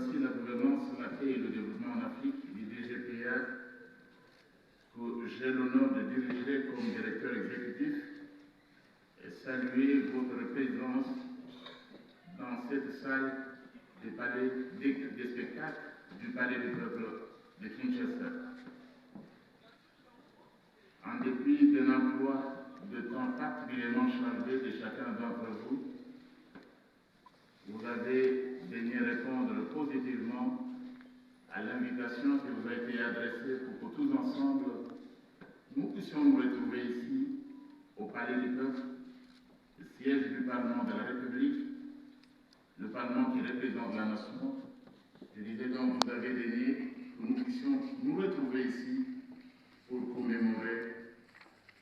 démocratie, la gouvernance, la paix et le développement en Afrique, l'IDGPA, que j'ai l'honneur de diriger comme directeur exécutif, et saluer votre présence dans cette salle des spectacles du Palais du Peuple de Kinshasa. En dépit d'un emploi de temps particulièrement chargé de chacun d'entre vous, vous avez daigné répondre positivement à l'invitation qui vous a été adressée pour que tous ensemble, nous puissions nous retrouver ici, au Palais du Peuple, le siège du Parlement de la République, le Parlement qui représente la nation. Je disais donc, vous avez daigné que nous puissions nous retrouver ici pour commémorer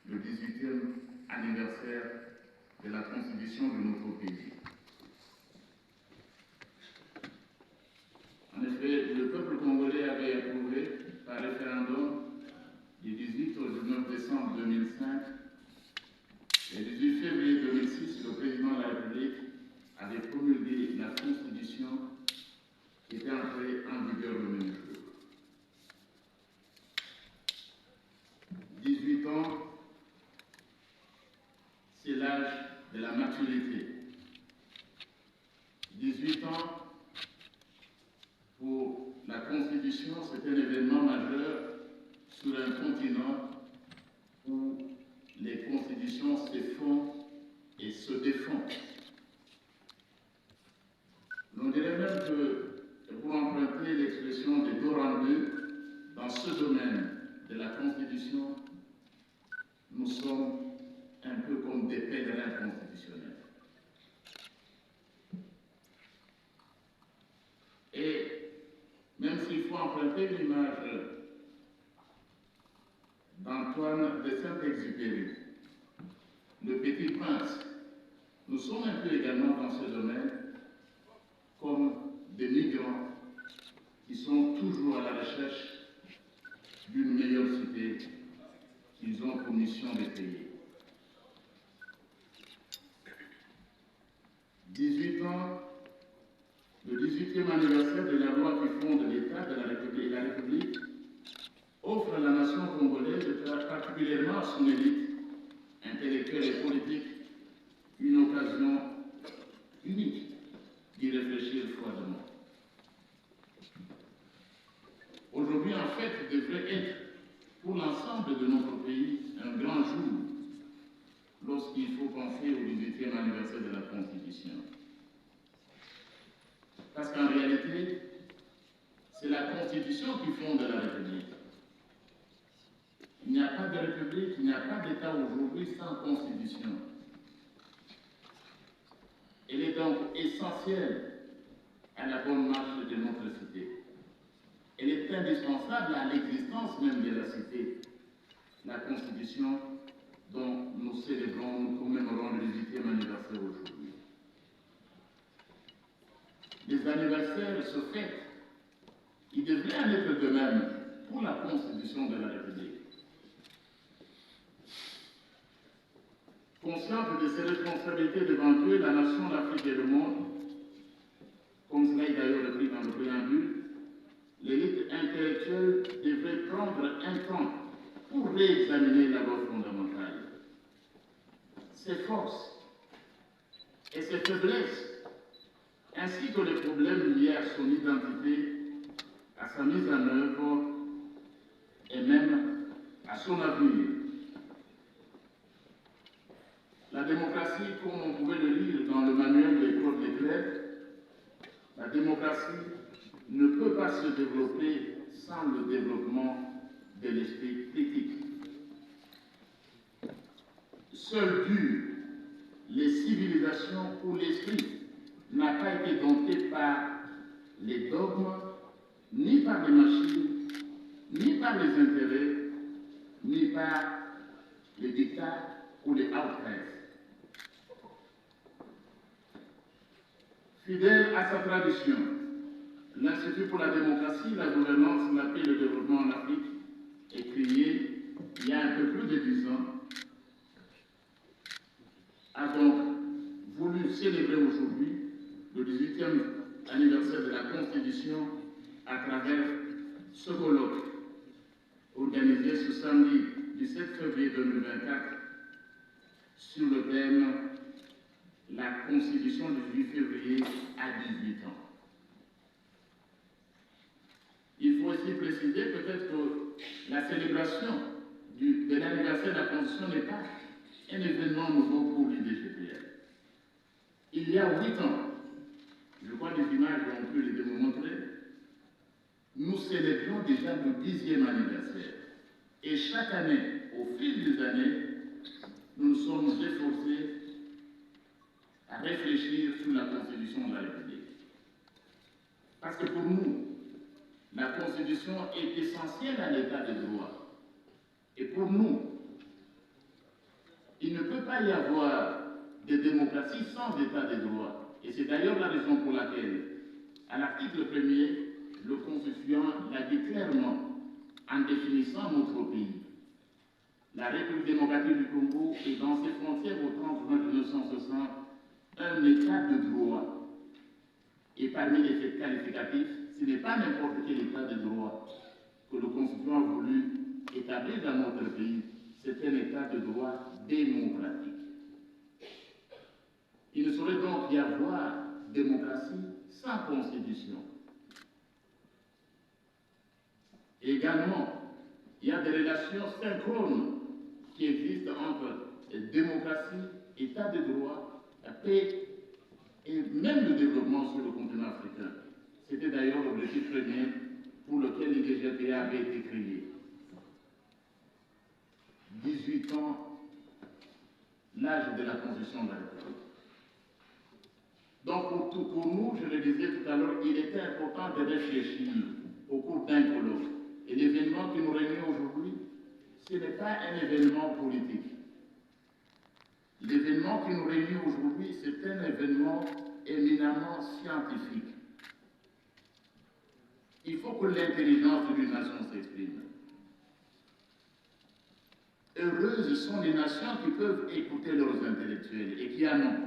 le 18e anniversaire de la Constitution de notre pays. En effet, le peuple congolais avait approuvé par référendum du 18 au 19 décembre 2005 et du 18 février 2006, le président de la République avait promulgué la Constitution qui était entrée en vigueur le même jour. 18 ans, c'est l'âge de la maturité. 18 ans, pour la Constitution, c'est un événement majeur sur un continent où les constitutions se font et se défendent. On dirait même que, pour emprunter l'expression de Doran II, dans ce domaine de la Constitution, nous sommes un peu comme des pèlerins constitutionnels. Et même s'il faut emprunter l'image d'Antoine de Saint-Exupéry, le Petit Prince, nous sommes un peu également dans ce domaine comme des migrants qui sont toujours à la recherche d'une meilleure cité qu'ils ont pour mission de payer. 18 ans, le 18e anniversaire de la loi qui fonde l'État de la République offre à la nation congolaise, particulièrement à son élite intellectuelle et politique, une occasion unique d'y réfléchir froidement. Aujourd'hui, en fait, devrait être pour l'ensemble de notre pays un grand jour lorsqu'il faut penser au 18e anniversaire de la Constitution. Parce qu'en réalité, c'est la Constitution qui fonde la République. Il n'y a pas de République, il n'y a pas d'État aujourd'hui sans Constitution. Elle est donc essentielle à la bonne marche de notre cité. Elle est indispensable à l'existence même de la cité. La Constitution dont nous célébrons, nous commémorons le 18e anniversaire aujourd'hui. Les anniversaires se fêtent. Il devrait en être de même pour la Constitution de la République. Consciente de ses responsabilités devant Dieu, la nation, l'Afrique et le monde, comme cela est d'ailleurs repris dans le préambule, l'élite intellectuelle devrait prendre un temps pour réexaminer la loi fondamentale, ses forces et ses faiblesses, ainsi que les problèmes liés à son identité, à sa mise en œuvre et même à son avenir. La démocratie, comme on pouvait le lire dans le manuel des Claude Leclerc, la démocratie ne peut pas se développer sans le développement de l'esprit critique. Seules durent les civilisations où l'esprit n'a pas été dompté par les dogmes, ni par les machines, ni par les intérêts, ni par les dictats ou les outrages. Fidèle à sa tradition, l'Institut pour la démocratie, la gouvernance, la paix et le développement en Afrique est créé il y a un peu plus de 10 ans, a donc voulu célébrer aujourd'hui le 18e anniversaire de la Constitution Constitution à travers ce colloque organisé ce samedi 17 février 2024 sur le thème « La Constitution du 8 février à 18 ans ». Il faut aussi préciser peut-être que la célébration de l'anniversaire de la Constitution n'est pas un événement nouveau pour l'IDGPL. Il y a 8 ans, je crois que les images ont pu les démontrer, nous célébrions déjà le 10e anniversaire. Et chaque année, au fil des années, nous nous sommes efforcés à réfléchir sur la Constitution de la République. Parce que pour nous, la Constitution est essentielle à l'état de droit. Et pour nous, il ne peut pas y avoir de démocratie sans état de droit. Et c'est d'ailleurs la raison pour laquelle, à l'article 1er, le Constituant l'a dit clairement en définissant notre pays. La République démocratique du Congo est dans ses frontières au 30 juin 1960 un état de droit. Et parmi les faits qualificatifs, ce n'est pas n'importe quel état de droit que le Constituant a voulu établir dans notre pays, c'est un état de droit démocratique. Il ne saurait donc y avoir démocratie sans constitution. Et également, il y a des relations synchrones qui existent entre démocratie, état de droit, la paix et même le développement sur le continent africain. C'était d'ailleurs l'objectif premier pour lequel l'IDGPA avait été créé. 18 ans, l'âge de la Constitution de la République. Donc pour nous, je le disais tout à l'heure, il était important de réfléchir au cours d'un colloque. Et l'événement qui nous réunit aujourd'hui, ce n'est pas un événement politique. L'événement qui nous réunit aujourd'hui, c'est un événement éminemment scientifique. Il faut que l'intelligence d'une nation s'exprime. Heureuses sont les nations qui peuvent écouter leurs intellectuels et qui en ont.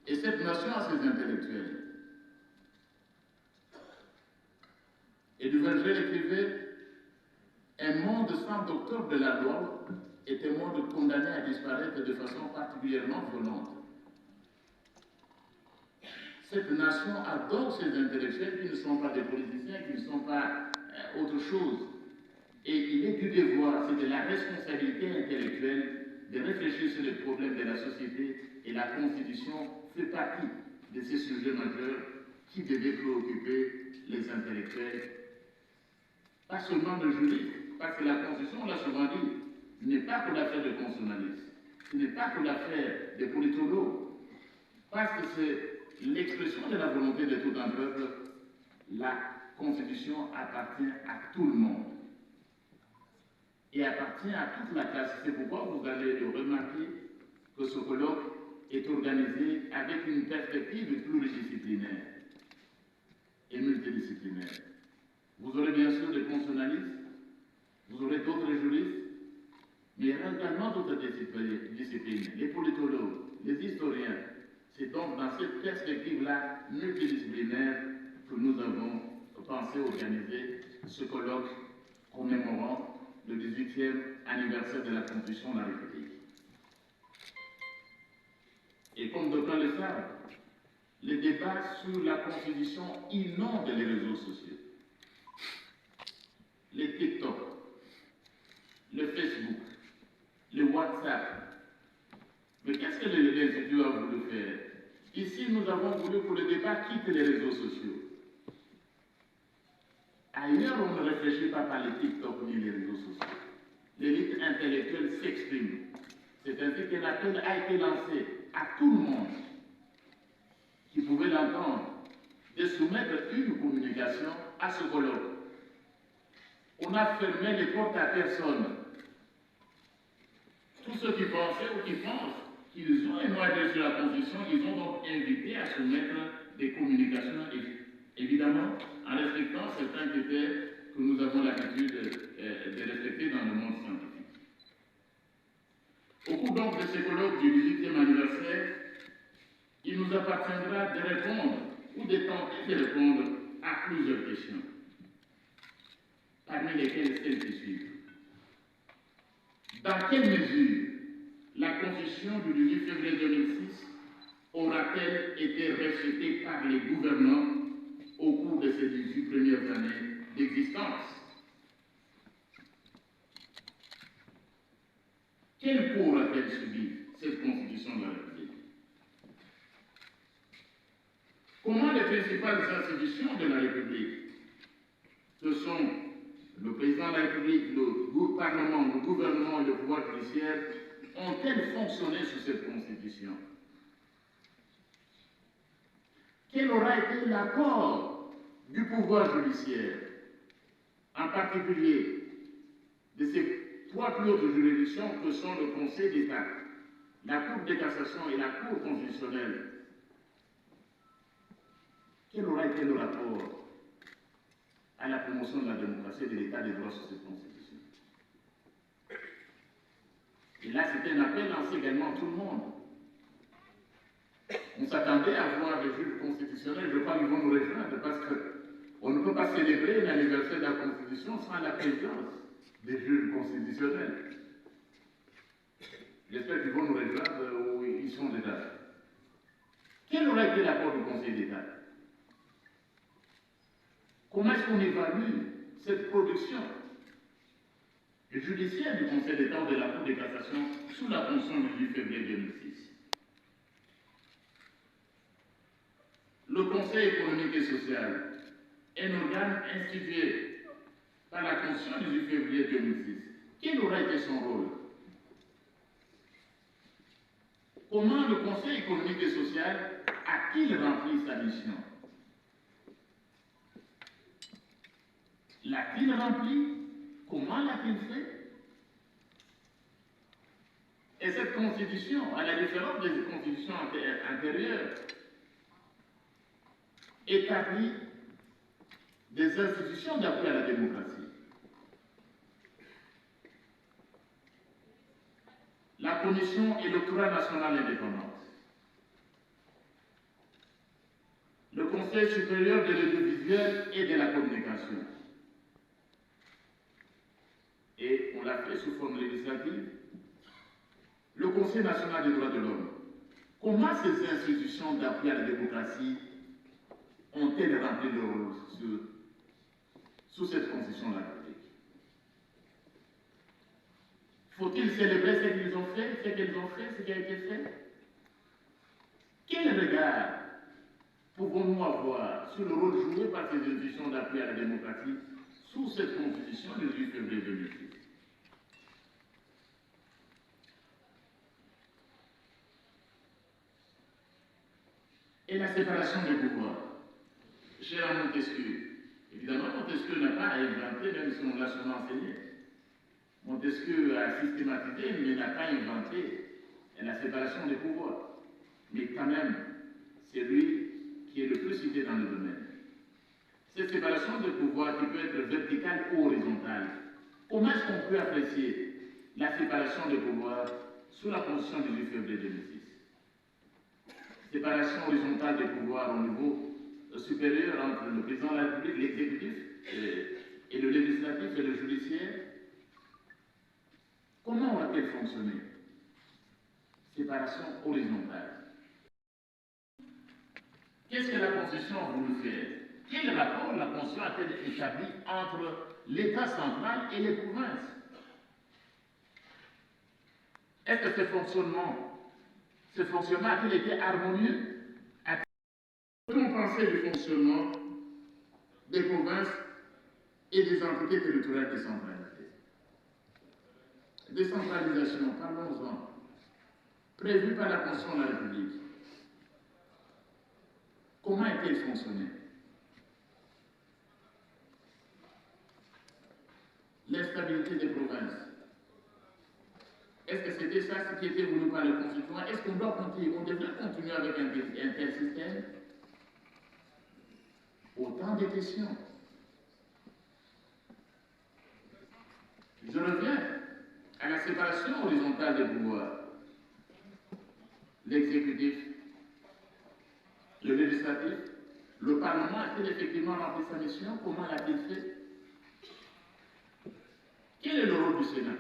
Et cette nation a ses intellectuels. Et Duverger écrivait « Un monde sans docteur de la loi est un monde condamné à disparaître de façon particulièrement violente. » Cette nation adore ses intellectuels qui ne sont pas des politiciens, qui ne sont pas autre chose. Et il est du devoir, c'est de la responsabilité intellectuelle de réfléchir sur les problèmes de la société, et la Constitution fait partie de ces sujets majeurs qui devaient préoccuper les intellectuels. Pas seulement de juristes, parce que la Constitution, on l'a souvent dit, n'est pas que l'affaire de constitutionnalistes, ce n'est pas que l'affaire des politologues, parce que c'est l'expression de la volonté de tout un peuple. La Constitution appartient à tout le monde et appartient à toute la classe. C'est pourquoi vous allez remarquer que ce colloque est organisé avec une perspective pluridisciplinaire et multidisciplinaire. Vous aurez bien sûr des constitutionnalistes, vous aurez d'autres juristes, mais il y aura également d'autres disciplines, les politologues, les historiens. C'est donc dans cette perspective-là multidisciplinaire que nous avons pensé organiser ce colloque commémorant le 18e anniversaire de la Constitution de la République. Et comme d'aucuns le savent, les débats sur la Constitution inondent les réseaux sociaux. Les TikTok, le Facebook, le WhatsApp. Mais qu'est-ce que l'Institut a voulu faire? Ici, nous avons voulu que le débat quitte les réseaux sociaux. Ailleurs, on ne réfléchit pas par les TikTok ni les réseaux sociaux. L'élite intellectuelle s'exprime. C'est ainsi qu'un appel a été lancé à tout le monde qui pouvait l'entendre de soumettre une communication à ce colloque. On a fermé les portes à personne. Tous ceux qui pensaient ou qui pensent qu'ils ont un mot à dire sur la Constitution, ils ont donc invité à soumettre des communications, évidemment, en respectant certains critères que nous avons l'habitude de respecter dans le monde scientifique. Au cours donc de ce colloque du 18e anniversaire, il nous appartiendra de répondre ou de tenter de répondre à plusieurs parmi lesquelles celles qui suivent. Dans quelle mesure la Constitution du 18 février 2006 aura-t-elle été rejetée par les gouvernants au cours de ces 18 premières années d'existence? Quel cours a-t-elle subi cette Constitution de la République? Comment les principales institutions de la République, que sont le président de la République, le Parlement, le gouvernement et le pouvoir judiciaire, ont-elles fonctionné sous cette Constitution? Quel aura été l'apport du pouvoir judiciaire, en particulier de ces trois plus hautes juridictions que sont le Conseil d'État, la Cour de cassation et la Cour constitutionnelle? Quel aura été le rapport à la promotion de la démocratie et de l'état des droits sur cette Constitution? Et là, c'était un appel lancé également à tout le monde. On s'attendait à voir les juges constitutionnels, je crois qu'ils vont nous rejoindre, parce qu'on ne peut pas célébrer l'anniversaire de la Constitution sans la présence des juges constitutionnels. J'espère qu'ils vont nous rejoindre où ils sont déjà. Quel aurait été l'apport du Conseil d'État? Comment est-ce qu'on évalue cette production judiciaire du Conseil d'État ou de la Cour de cassation sous la Constitution du 18 février 2006? Le Conseil économique et social, un organe institué par la Constitution du 18 février 2006, quel aurait été son rôle? Comment le Conseil économique et social a-t-il rempli sa mission? L'a-t-il rempli? Comment l'a-t-il fait? Et cette Constitution, à la différence des constitutions antérieures, établit des institutions d'appui à la démocratie. La Commission électorale nationale indépendante, le Conseil supérieur de l'audiovisuel et de la communication, et on l'a fait sous forme législative, le Conseil national des droits de l'homme. Comment ces institutions d'appui à la démocratie ont-elles rempli leur rôle sous cette Constitution de la République? Faut-il célébrer ce qu'ils ont fait, ce qu'elles ont fait, ce qui a été fait? Quel regard pouvons-nous avoir sur le rôle joué par ces institutions d'appui à la démocratie sous cette Constitution du 18 février 2006? Et la séparation des pouvoirs. Cher Montesquieu, évidemment, Montesquieu n'a pas inventé, même si on l'a souvent enseigné. Montesquieu a systématisé, mais n'a pas inventé la séparation des pouvoirs. Mais quand même, c'est lui qui est le plus cité dans le domaine. Cette séparation des pouvoirs qui peut être verticale ou horizontale. Comment est-ce qu'on peut apprécier la séparation des pouvoirs sous la Constitution du 18 février 2006? Séparation horizontale des pouvoirs au niveau supérieur entre le président de la République, l'exécutif, et le législatif et le judiciaire. Comment aura-t-elle fonctionné? Séparation horizontale. Qu'est-ce que la Constitution a voulu faire? Quel rapport la Constitution a-t-elle établi entre l'État central et les provinces? Est-ce que ce fonctionnement a-t-il été harmonieux? Peut-on penser du fonctionnement des provinces et des entités territoriales décentralisées? Décentralisation, parlons-en, prévue par la Constitution de la République. Comment a-t-elle fonctionné? L'instabilité des provinces. Est-ce que c'était ça ce qui était voulu par le constituant? Est-ce qu'on doit continuer, on devrait continuer avec un tel système? Autant de questions. Je reviens à la séparation horizontale des pouvoirs. L'exécutif, le législatif, le Parlement a-t-il effectivement rempli sa mission? Comment l'a-t-il fait? Quel est le rôle du Sénat?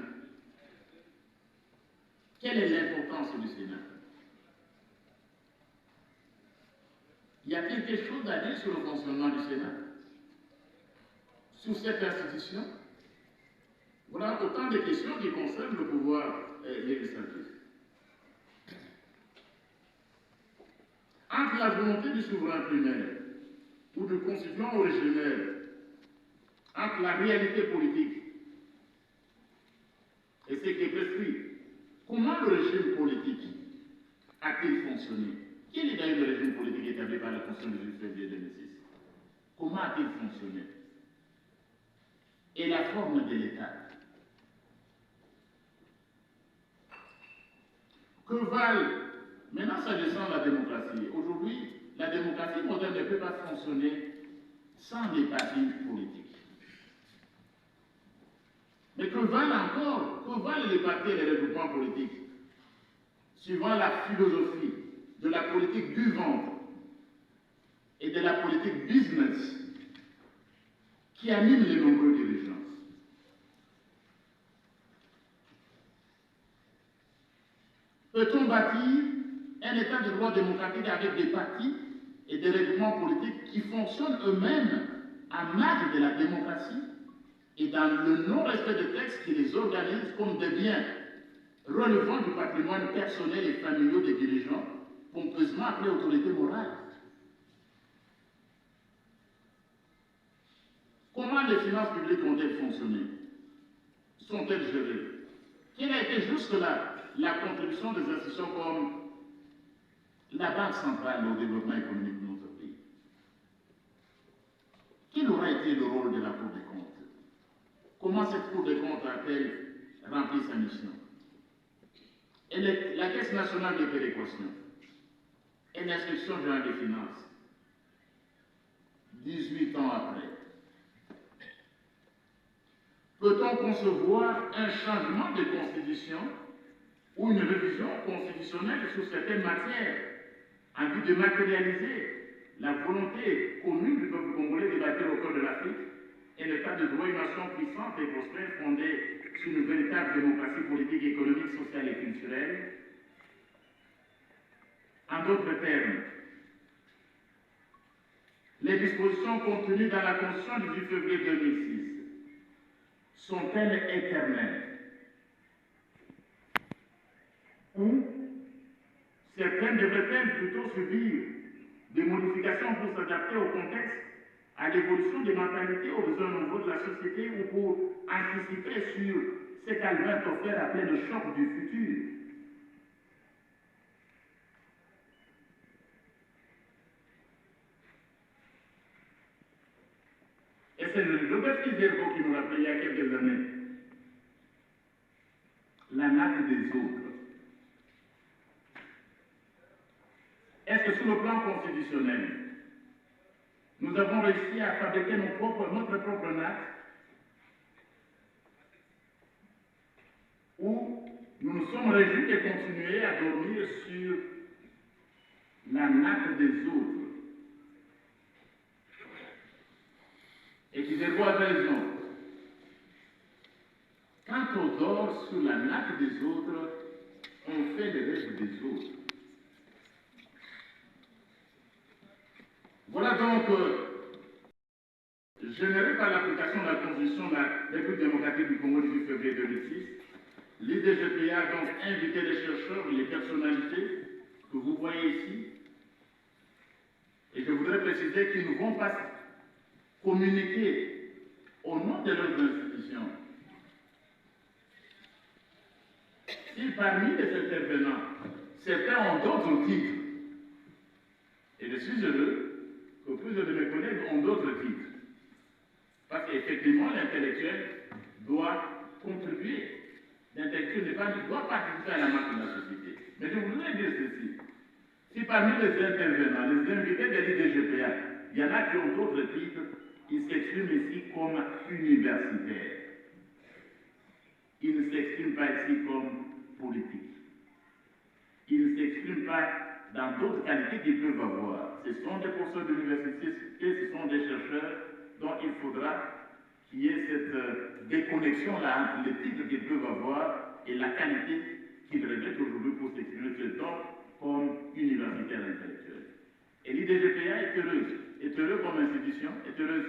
Quelle est l'importance du Sénat? Y a-t-il quelque chose à dire sur le fonctionnement du Sénat? Sur cette institution? Voilà autant de questions qui concernent le pouvoir législatif. Entre la volonté du souverain primaire ou du constituant originel, entre la réalité politique et ce qui est prescrit, comment le régime politique a-t-il fonctionné? Quel est d'ailleurs le régime politique établi par la Constitution du 8 février 2006? Comment a-t-il fonctionné? Et la forme de l'État? Que valent, maintenant s'agissant de la démocratie, aujourd'hui, la démocratie moderne ne peut pas fonctionner sans les partis politiques. Mais que valent les partis et les regroupements politiques, suivant la philosophie de la politique du ventre et de la politique business qui anime les nombreux dirigeants? Peut-on bâtir un état de droit démocratique avec des partis et des regroupements politiques qui fonctionnent eux-mêmes à marge de la démocratie et dans le non-respect des textes qui les organisent comme des biens relevant du patrimoine personnel et familial des dirigeants, pompeusement appelés autorité morale? Comment les finances publiques ont-elles fonctionné? Sont-elles gérées? Quelle a été jusque-là la contribution des institutions comme la Banque centrale au développement économique de notre pays? Quel aura été le rôle de la Cour des comptes? Comment cette Cour des comptes a-t-elle rempli sa mission? Et la Caisse nationale de péréquation et l'inspection générale des finances, 18 ans après, peut-on concevoir un changement de constitution ou une révision constitutionnelle sur certaines matières en vue de matérialiser la volonté commune du peuple congolais de bâtir au cœur de l'Afrique un état de droit, une nation puissante et prospère fondée sur une véritable démocratie politique, économique, sociale et culturelle? En d'autres termes, les dispositions contenues dans la Constitution du 8 février 2006 sont-elles éternelles? Ou certaines devraient-elles plutôt subir des modifications pour s'adapter au contexte, à l'évolution des mentalités, aux besoins nouveaux de la société ou pour anticiper sur ce qu'Albert Toffler appelait le choc du futur? Et c'est le Joseph Kizerbo qui nous rappelait il y a quelques années la natte des autres. Est-ce que sur le plan constitutionnel, nous avons réussi à fabriquer notre propre natte, ou nous nous sommes réjouis de continuer à dormir sur la natte des autres? Et Kizerbo avait raison. Quand on dort sur la natte des autres, on fait le rêve des autres. Voilà donc, généré par l'application de la Constitution de la République démocratique du Congo du 8 février 2006, l'IDGPA a donc invité les chercheurs et les personnalités que vous voyez ici, et je voudrais préciser qu'ils ne vont pas communiquer au nom de leurs institutions. Si parmi les intervenants, certains ont d'autres titres, et je suis heureux que plusieurs de mes collègues ont d'autres titres, parce qu'effectivement, l'intellectuel doit contribuer. L'intellectuel doit participer à la marche de la société. Mais je voudrais dire ceci. Si parmi les intervenants, les invités de l'IDGPA, il y en a qui ont d'autres titres, ils s'expriment ici comme universitaires. Ils ne s'expriment pas ici comme politiques. Ils ne s'expriment pas dans d'autres qualités qu'ils peuvent avoir. Ce sont des professeurs d'université, ce sont des chercheurs dont il faudra qu'il y ait cette déconnexion-là entre les titres qu'ils peuvent avoir et la qualité qu'ils regrettent aujourd'hui pour s'exprimer ce temps comme universitaire intellectuel. Et l'IDGPA est heureux comme institution, est heureuse